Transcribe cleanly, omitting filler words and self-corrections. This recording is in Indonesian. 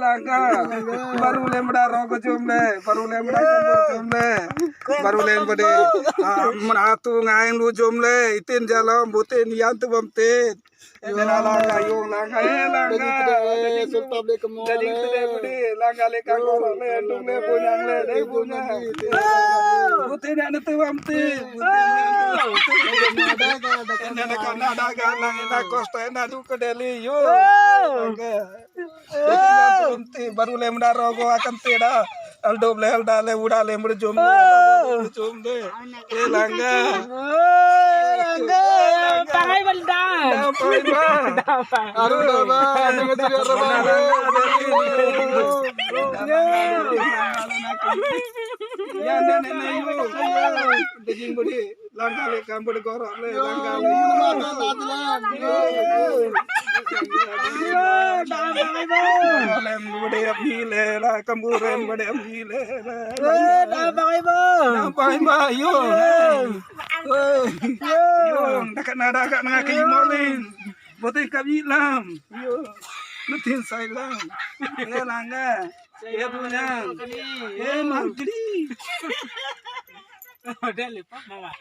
langka baru lembda rogo jomle baru lembda jomle baru lembde menatu ngaing lu jomle itin jalam butin yantu bamtin langka yung langka langka sultan le kemo jadi gede gede langka le kagoro le endung le punyang le dai punya butin anu tu bamtin butin anu daga lang ina kosto ina du kedeli yo baru le menda rogo akan tidak aldo ble alda le uda le mur jom de langga pangai balda pai ba aru daba dengan sudah rabang ya nene yu dejing budi langga le kambud gorok le langga le lem budi abile la kamburen budi abile nampai ba yo yo dakat ngaki molin botin kabilam yo nutin sailam le langga ya punya mak jadi udah lupa mama